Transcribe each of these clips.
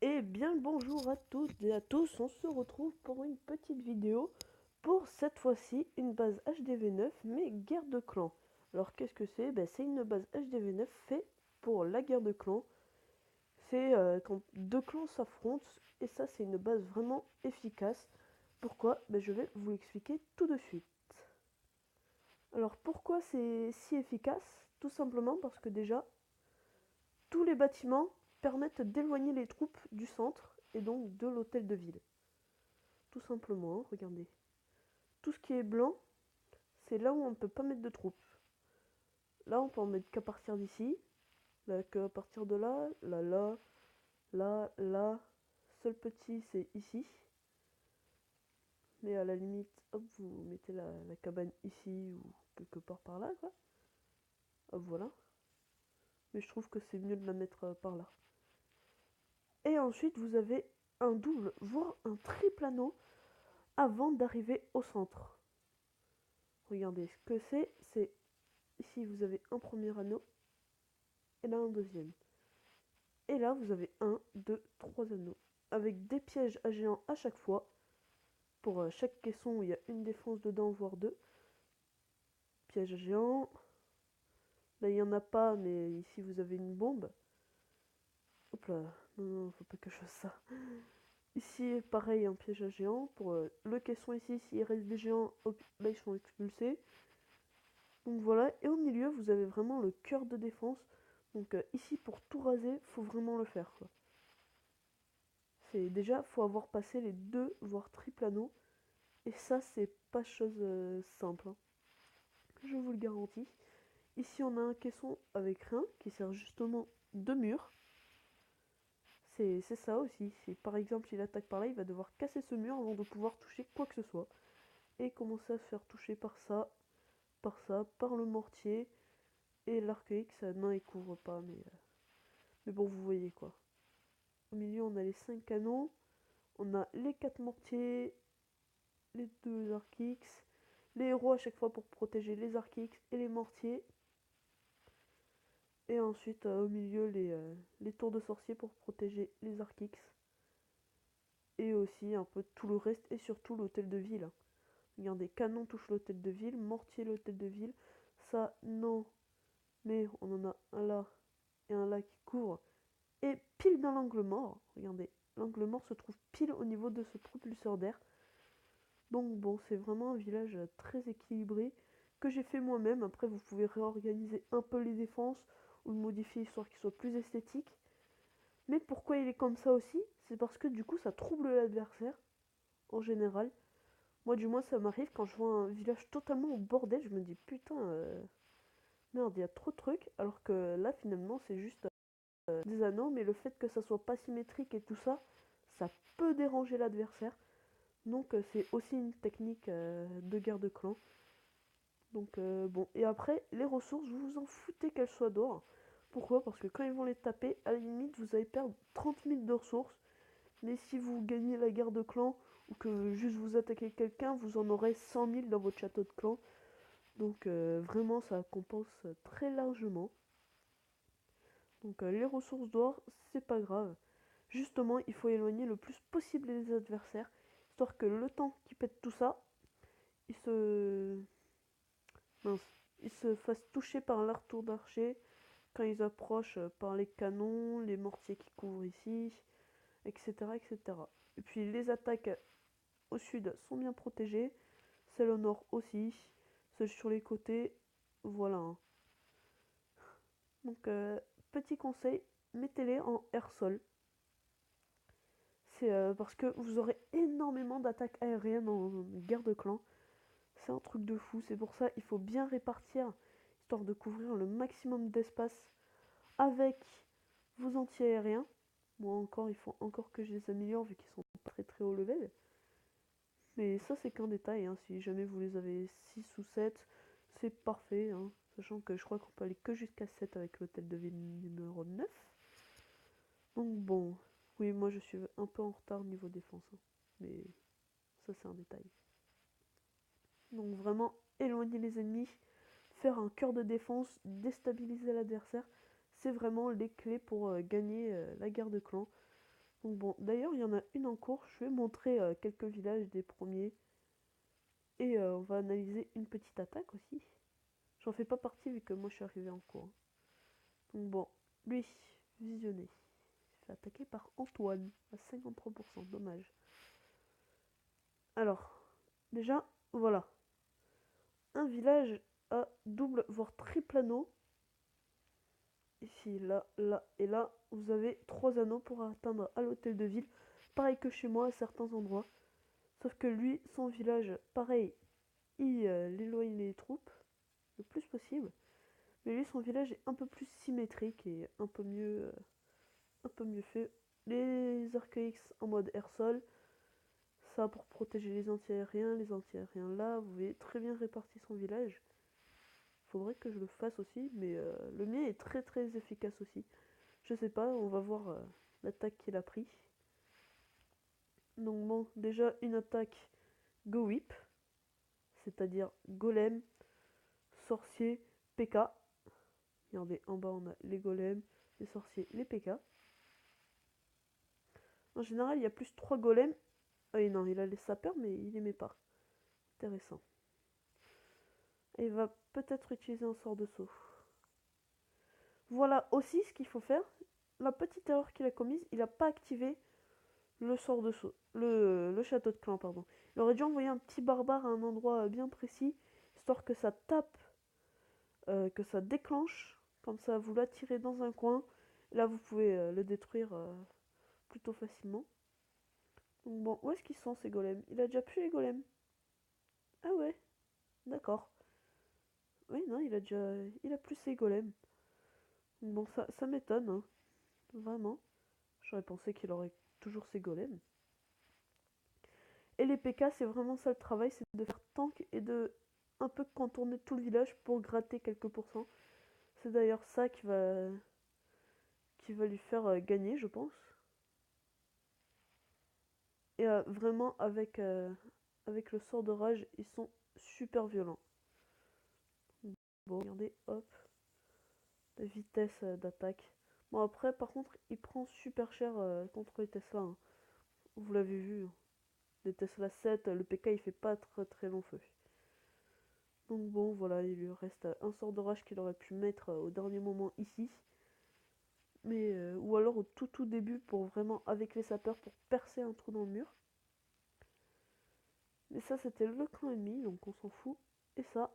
Et bien le bonjour à toutes et à tous, on se retrouve pour une petite vidéo pour cette fois-ci une base HDV9 mais guerre de clans. Alors qu'est-ce que c'est? C'est une base HDV9 fait pour la guerre de clans. C'est quand deux clans s'affrontent et ça c'est une base vraiment efficace. Pourquoi? Je vais vous l'expliquer tout de suite. Alors pourquoi c'est si efficace? Tout simplement parce que déjà tous les bâtiments permettent d'éloigner les troupes du centre et donc de l'hôtel de ville. Tout simplement, hein, regardez. Tout ce qui est blanc, c'est là où on ne peut pas mettre de troupes. Là, on peut en mettre qu'à partir d'ici. Là, qu'à partir de là, là. Seul petit, c'est ici. Mais à la limite, hop, vous mettez la cabane ici ou quelque part par là, quoi. Hop, voilà. Mais je trouve que c'est mieux de la mettre par là. Et ensuite, vous avez un double, voire un triple anneau avant d'arriver au centre. Regardez, ce que c'est ici, vous avez un premier anneau et là un deuxième. Et là, vous avez un, deux, trois anneaux. Avec des pièges à géants à chaque fois. Pour chaque caisson où il y a une défense dedans, voire deux. Piège à géants. Là, il n'y en a pas, mais ici, vous avez une bombe. Hop là. Non, faut pas que je fasse ça. Ici, pareil, un piège à géants. Pour le caisson ici, s'il reste des géants, hop, là, ils sont expulsés. Donc voilà. Et au milieu, vous avez vraiment le cœur de défense. Donc ici, pour tout raser, faut vraiment le faire, quoi. C'est déjà, faut avoir passé les deux, voire triple anneaux. Et ça, c'est pas chose simple, hein. Je vous le garantis. Ici, on a un caisson avec rien qui sert justement de mur. C'est ça aussi. Si par exemple il attaque par là, il va devoir casser ce mur avant de pouvoir toucher quoi que ce soit. Et commencer à se faire toucher par ça, par le mortier. Et l'arc ça, non, il couvre pas, mais bon, vous voyez quoi. Au milieu, on a les 5 canons. On a les 4 mortiers, les 2 arc les héros à chaque fois pour protéger les arc et les mortiers. Et ensuite, au milieu, les tours de sorcier pour protéger les arc et aussi un peu tout le reste, et surtout l'hôtel de ville. Regardez, canon touche l'hôtel de ville, mortier l'hôtel de ville. Ça, non. Mais on en a un là et un là qui couvre. Et pile dans l'angle mort, regardez, l'angle mort se trouve pile au niveau de ce propulseur d'air. Donc bon, c'est vraiment un village très équilibré que j'ai fait moi-même. Après, vous pouvez réorganiser un peu les défenses ou le modifier histoire qu'il soit plus esthétique. Mais pourquoi il est comme ça aussi? C'est parce que du coup, ça trouble l'adversaire en général. Moi, du moins, ça m'arrive quand je vois un village totalement au bordel. Je me dis putain, merde, il y a trop de trucs. Alors que là, finalement, c'est juste des anneaux. Mais le fait que ça soit pas symétrique et tout ça, ça peut déranger l'adversaire. Donc c'est aussi une technique de guerre de clan. Donc bon, et après, les ressources, vous vous en foutez qu'elles soient d'or. Pourquoi? Parce que quand ils vont les taper, à la limite, vous allez perdre 30 000 de ressources. Mais si vous gagnez la guerre de clan, ou que juste vous attaquez quelqu'un, vous en aurez 100 000 dans votre château de clan. Donc vraiment, ça compense très largement. Donc les ressources d'or, c'est pas grave. Justement, il faut éloigner le plus possible les adversaires, histoire que le temps qu'ils pètent tout ça, ils se... mince, ils se fassent toucher par leur tour d'archer quand ils approchent par les canons, les mortiers qui couvrent ici, etc., etc. Et puis les attaques au sud sont bien protégées, celles au nord aussi, celles sur les côtés, voilà, hein. Donc petit conseil, mettez-les en air sol. C'est parce que vous aurez énormément d'attaques aériennes en guerre de clan. C'est un truc de fou. C'est pour ça il faut bien répartir, histoire de couvrir le maximum d'espace avec vos anti-aériens. Moi encore, il faut encore que je les améliore vu qu'ils sont pas très très haut level. Mais ça c'est qu'un détail, hein. Si jamais vous les avez 6 ou 7, c'est parfait, hein. Sachant que je crois qu'on peut aller que jusqu'à 7 avec l'hôtel de ville numéro 9. Donc bon, oui, moi je suis un peu en retard niveau défense, hein. Mais ça c'est un détail. Donc vraiment, éloigner les ennemis, faire un cœur de défense, déstabiliser l'adversaire, c'est vraiment les clés pour gagner la guerre de clan. Donc bon, d'ailleurs, il y en a une en cours. Je vais montrer quelques villages des premiers. Et on va analyser une petite attaque aussi. J'en fais pas partie vu que moi je suis arrivé en cours. Donc bon, lui, visionné. Il se fait attaquer par Antoine à 53%. Dommage. Alors, déjà, voilà. Un village à double, voire triple anneau. Ici, là, là et là, vous avez 3 anneaux pour atteindre à l'hôtel de ville. Pareil que chez moi à certains endroits. Sauf que lui, son village, pareil, il éloigne les troupes le plus possible. Mais lui, son village est un peu plus symétrique et un peu mieux fait. Les archaïques en mode air-sol, ça pour protéger les anti-aériens. Les anti-aériens là, vous voyez très bien réparti son village. Faudrait que je le fasse aussi, mais le mien est très très efficace aussi. Je sais pas, on va voir l'attaque qu'il a pris. Donc bon, déjà une attaque Go Whip, c'est-à-dire golem, sorcier, PK. Regardez, en bas on a les golems, les sorciers, les PK. En général, il y a plus 3 golems. Ah oui, non, il a les sapeurs, mais il les met pas. Intéressant. Et il va peut-être utiliser un sort de saut. Voilà aussi ce qu'il faut faire. La petite erreur qu'il a commise, il n'a pas activé le sort de saut. Le château de clan, pardon. Il aurait dû envoyer un petit barbare à un endroit bien précis, histoire que ça tape, que ça déclenche. Comme ça, vous l'attirez dans un coin. Là, vous pouvez le détruire plutôt facilement. Donc bon, où est-ce qu'ils sont ces golems? Il a déjà pu les golems. Ah ouais, d'accord. Oui, non, il a plus ses golems. Bon, ça m'étonne, hein. Vraiment. J'aurais pensé qu'il aurait toujours ses golems. Et les PK, c'est vraiment ça le travail, c'est de faire tank et de un peu contourner tout le village pour gratter quelques pourcents. C'est d'ailleurs ça qui va lui faire gagner, je pense. Et vraiment, avec le sort de rage, ils sont super violents. Bon, regardez, hop, la vitesse d'attaque. Bon, après, par contre, il prend super cher contre les Tesla, hein. Vous l'avez vu, hein. Les Tesla 7, le PK il fait pas très très long feu. Donc bon, voilà, il lui reste un sort de rage qu'il aurait pu mettre au dernier moment ici. Mais, ou alors au tout début pour vraiment, avec les sapeurs, pour percer un trou dans le mur. Mais ça, c'était le clan ennemi, donc on s'en fout. Et ça,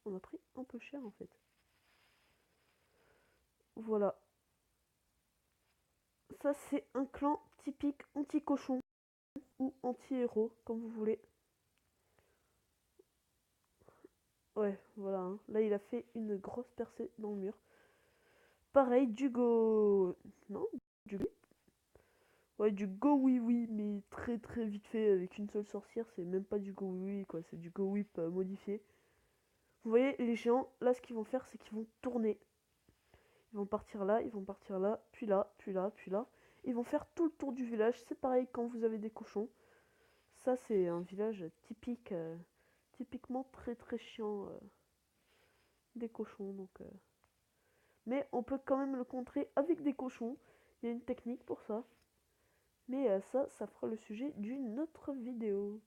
on a pris un peu cher en fait. Voilà. Ça, c'est un clan typique anti-cochon ou anti-héros, comme vous voulez. Ouais, voilà, hein. Là, il a fait une grosse percée dans le mur. Pareil, du go... Non, du go... Ouais, du go oui oui, mais très très vite fait avec une seule sorcière. C'est même pas du go oui oui, quoi. C'est du go whip modifié. Vous voyez, les géants, là, ce qu'ils vont faire, c'est qu'ils vont tourner. Ils vont partir là, ils vont partir là, puis là, puis là, puis là. Ils vont faire tout le tour du village. C'est pareil quand vous avez des cochons. Ça, c'est un village typique, typiquement très très chiant des cochons. Donc, mais on peut quand même le contrer avec des cochons. Il y a une technique pour ça. Mais ça fera le sujet d'une autre vidéo.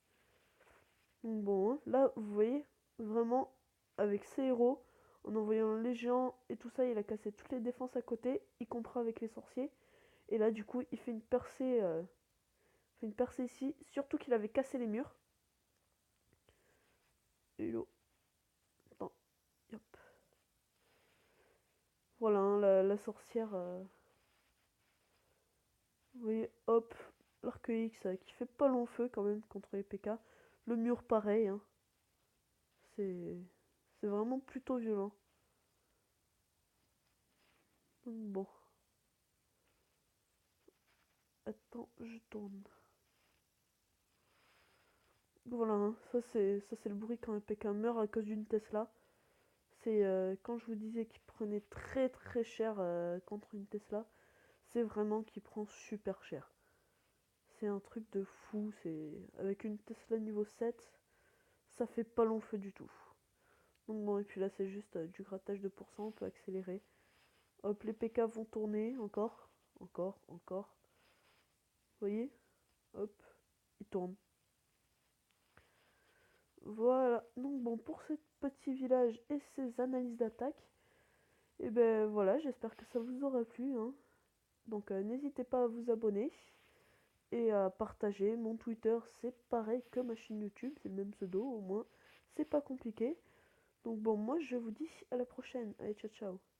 Donc bon, hein, là, vous voyez, vraiment, avec ses héros, en envoyant les géants et tout ça, il a cassé toutes les défenses à côté, y compris avec les sorciers. Et là, du coup, il fait une percée ici, surtout qu'il avait cassé les murs. Hello. Attends, hop. Voilà, hein, la sorcière. Vous voyez, hop, l'arc X qui fait pas long feu quand même contre les PK. Le mur, pareil, hein. C'est c'est vraiment plutôt violent. Donc bon. Attends, je tourne. Voilà, hein, ça c'est le bruit quand un PK meurt à cause d'une Tesla. C'est quand je vous disais qu'il prenait très très cher contre une Tesla, c'est vraiment qu'il prend super cher. C'est un truc de fou, c'est avec une Tesla niveau 7, ça fait pas long feu du tout. Donc bon, et puis là c'est juste du grattage de pourcents, on peut accélérer. Hop, les PK vont tourner, encore, encore, encore. voyez? Hop, il tourne. Voilà, donc bon, pour ce petit village et ces analyses d'attaque, et ben voilà, j'espère que ça vous aura plu, hein. Donc n'hésitez pas à vous abonner et à partager. Mon Twitter, c'est pareil que ma chaîne YouTube, c'est le même pseudo, au moins, c'est pas compliqué. Donc bon, moi je vous dis à la prochaine. Allez, ciao ciao.